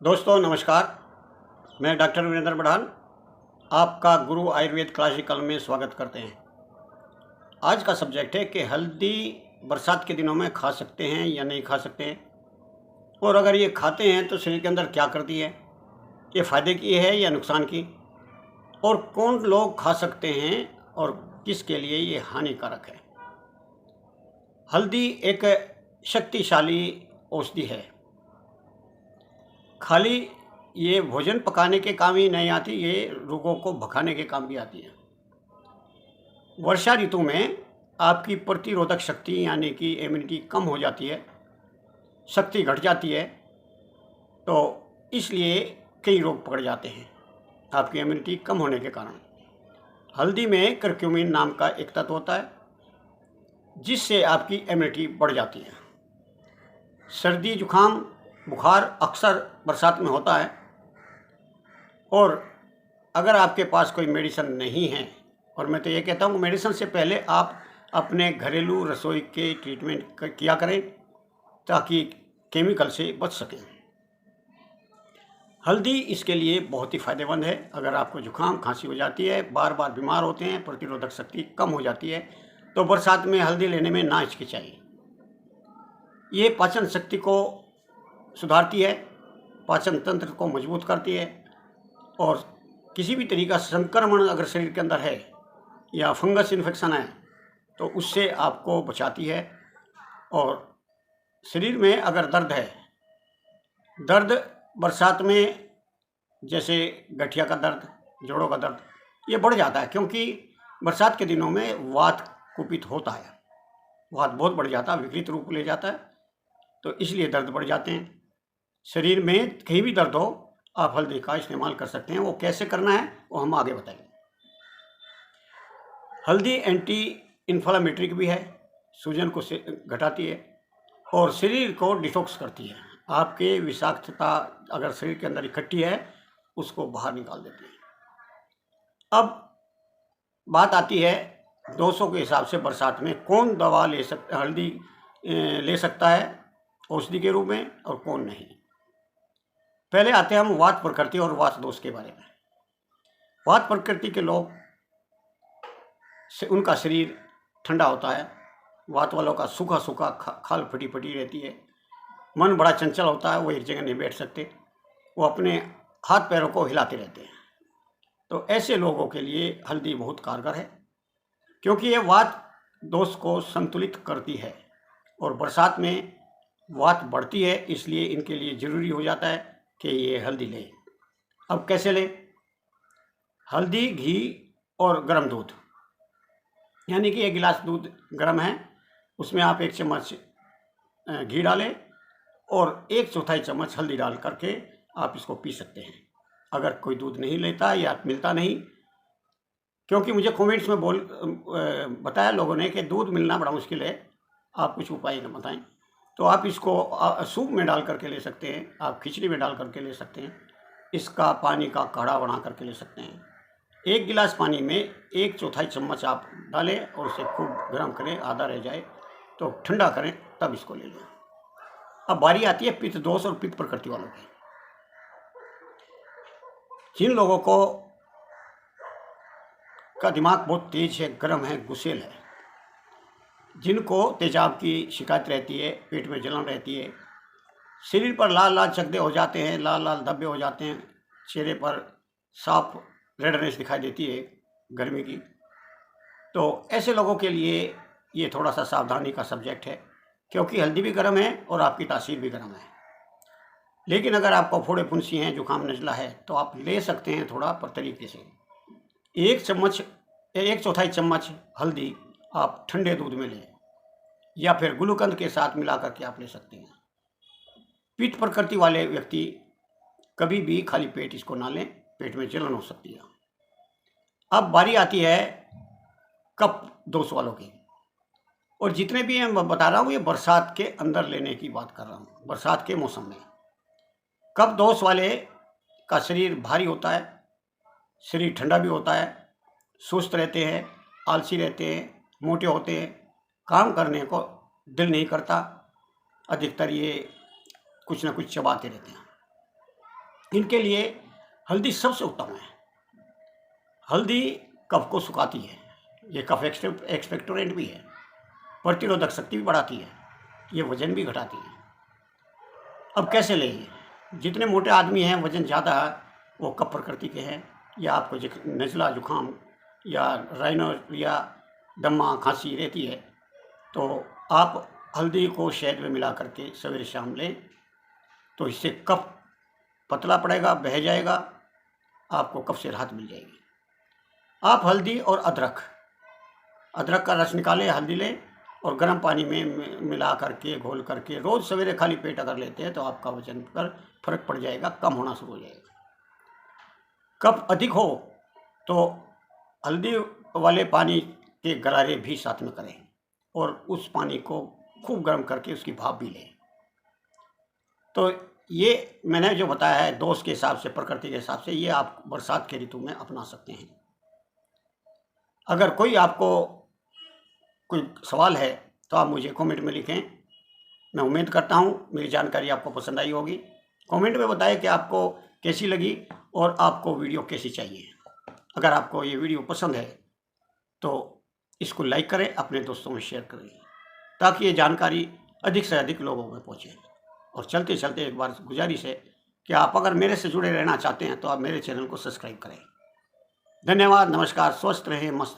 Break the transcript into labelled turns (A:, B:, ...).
A: दोस्तों नमस्कार। मैं डॉक्टर वीरेंद्र बढ़ान आपका गुरु आयुर्वेद क्लासिकल में स्वागत करते हैं। आज का सब्जेक्ट है कि हल्दी बरसात के दिनों में खा सकते हैं या नहीं खा सकते हैं, और अगर ये खाते हैं तो शरीर के अंदर क्या करती है, ये फ़ायदे की है या नुकसान की, और कौन लोग खा सकते हैं और किसके लिए ये हानिकारक है। हल्दी एक शक्तिशाली औषधि है। खाली ये भोजन पकाने के काम ही नहीं आती, ये रोगों को भगाने के काम भी आती है। वर्षा ऋतु में आपकी प्रतिरोधक शक्ति यानी कि इम्यूनिटी कम हो जाती है, शक्ति घट जाती है, तो इसलिए कई रोग पकड़ जाते हैं आपकी इम्यूनिटी कम होने के कारण। हल्दी में करक्यूमिन नाम का एक तत्व होता है जिससे आपकी इम्यूनिटी बढ़ जाती है। सर्दी जुकाम बुखार अक्सर बरसात में होता है, और अगर आपके पास कोई मेडिसिन नहीं है, और मैं तो ये कहता हूँ मेडिसिन से पहले आप अपने घरेलू रसोई के ट्रीटमेंट किया करें ताकि केमिकल से बच सकें। हल्दी इसके लिए बहुत ही फ़ायदेमंद है। अगर आपको जुकाम खांसी हो जाती है, बार बार बीमार होते हैं, प्रतिरोधक शक्ति कम हो जाती है, तो बरसात में हल्दी लेने में ना हिचकिचाइए। ये पाचन शक्ति को सुधारती है, पाचन तंत्र को मजबूत करती है, और किसी भी तरीका संक्रमण अगर शरीर के अंदर है या फंगस इन्फेक्शन है तो उससे आपको बचाती है। और शरीर में अगर दर्द है, दर्द बरसात में जैसे गठिया का दर्द, जोड़ों का दर्द, ये बढ़ जाता है क्योंकि बरसात के दिनों में वात कुपित होता है, वात बहुत बढ़ जाता है, विपरीत रूप ले जाता है, तो इसलिए दर्द बढ़ जाते हैं। शरीर में कहीं भी दर्द हो आप हल्दी का इस्तेमाल कर सकते हैं। वो कैसे करना है वो हम आगे बताएंगे। हल्दी एंटी इन्फ्लामेटरी भी है, सूजन को घटाती है और शरीर को डिटॉक्स करती है। आपके विषाक्तता अगर शरीर के अंदर इकट्ठी है उसको बाहर निकाल देती है। अब बात आती है डोजों के हिसाब से बरसात में कौन दवा हल्दी ले सकता है औषधि के रूप में और कौन नहीं। पहले आते हैं हम वात प्रकृति और वात दोष के बारे में। वात प्रकृति के लोग से उनका शरीर ठंडा होता है, वात वालों का सूखा सूखा खाल फटी फटी रहती है, मन बड़ा चंचल होता है, वो एक जगह नहीं बैठ सकते, वो अपने हाथ पैरों को हिलाते रहते हैं। तो ऐसे लोगों के लिए हल्दी बहुत कारगर है क्योंकि ये वात दोष को संतुलित करती है, और बरसात में वात बढ़ती है, इसलिए इनके लिए ज़रूरी हो जाता है कि ये हल्दी लें। अब कैसे लें? हल्दी, घी और गर्म दूध, यानी कि 1 गिलास दूध गर्म है, उसमें आप 1 चम्मच घी डालें और 1/4 चम्मच हल्दी डाल करके आप इसको पी सकते हैं। अगर कोई दूध नहीं लेता या मिलता नहीं, क्योंकि मुझे कमेंट्स में बताया लोगों ने कि दूध मिलना बड़ा मुश्किल है, आप कुछ उपाय बताएं, तो आप इसको सूप में डाल करके ले सकते हैं, आप खिचड़ी में डाल करके ले सकते हैं, इसका पानी का काढ़ा बना करके ले सकते हैं। 1 गिलास पानी में 1/4 चम्मच आप डालें और उसे खूब गर्म करें, आधा रह जाए तो ठंडा करें, तब इसको ले लें। अब बारी आती है पित्त दोष और पित्त प्रकृति वालों की। जिन लोगों का दिमाग बहुत तेज है, गर्म है, गुस्सेल है, जिनको तेजाब की शिकायत रहती है, पेट में जलन रहती है, शरीर पर लाल लाल चकदे हो जाते हैं, लाल लाल धब्बे हो जाते हैं, चेहरे पर साफ रेडनेस दिखाई देती है गर्मी की, तो ऐसे लोगों के लिए ये थोड़ा सा सावधानी का सब्जेक्ट है क्योंकि हल्दी भी गर्म है और आपकी तासीर भी गर्म है। लेकिन अगर आपको फोड़े फुंसी हैं, जुकाम नज़ला है, तो आप ले सकते हैं थोड़ा पर तरीके से। 1/4 चम्मच हल्दी आप ठंडे दूध में लें या फिर गुलकंद के साथ मिला करके आप ले सकते हैं। पित्त प्रकृति वाले व्यक्ति कभी भी खाली पेट इसको ना लें, पेट में जलन हो सकती है। अब बारी आती है कफ दोष वालों की, और जितने भी मैं बता रहा हूँ ये बरसात के अंदर लेने की बात कर रहा हूँ, बरसात के मौसम में। कफ दोष वाले का शरीर भारी होता है, शरीर ठंडा भी होता है, सुस्त रहते हैं, आलसी रहते हैं, मोटे होते हैं, काम करने को दिल नहीं करता, अधिकतर ये कुछ ना कुछ चबाते रहते हैं। इनके लिए हल्दी सबसे उत्तम है। हल्दी कफ को सुखाती है, ये कफ एक्सपेक्टोरेंट भी है, प्रतिरोधक शक्ति भी बढ़ाती है, ये वजन भी घटाती है। अब कैसे लें? जितने मोटे आदमी हैं, वजन ज़्यादा है, वो कफ प्रकृति के हैं, या आपको नज़ला जुकाम या राइनो या दमा खांसी रहती है, तो आप हल्दी को शहद में मिला करके सवेरे शाम लें, तो इससे कफ पतला पड़ेगा, बह जाएगा, आपको कफ से राहत मिल जाएगी। आप हल्दी और अदरक का रस निकालें, हल्दी लें और गर्म पानी में मिला करके घोल करके रोज़ सवेरे खाली पेट अगर लेते हैं तो आपका वजन पर फर्क पड़ जाएगा, कम होना शुरू हो जाएगा। कफ अधिक हो तो हल्दी वाले पानी के गरारे भी साथ में करें और उस पानी को खूब गर्म करके उसकी भाप भी लें। तो ये मैंने जो बताया है दोष के हिसाब से, प्रकृति के हिसाब से, ये आप बरसात के ऋतु में अपना सकते हैं। अगर कोई आपको कोई सवाल है तो आप मुझे कमेंट में लिखें। मैं उम्मीद करता हूँ मेरी जानकारी आपको पसंद आई होगी। कमेंट में बताएं कि आपको कैसी लगी और आपको वीडियो कैसी चाहिए। अगर आपको ये वीडियो पसंद है तो इसको लाइक करें, अपने दोस्तों में शेयर करें, ताकि ये जानकारी अधिक से अधिक लोगों में पहुँचे। और चलते चलते एक बार गुजारिश है कि आप अगर मेरे से जुड़े रहना चाहते हैं तो आप मेरे चैनल को सब्सक्राइब करें। धन्यवाद, नमस्कार, स्वस्थ रहें, मस्त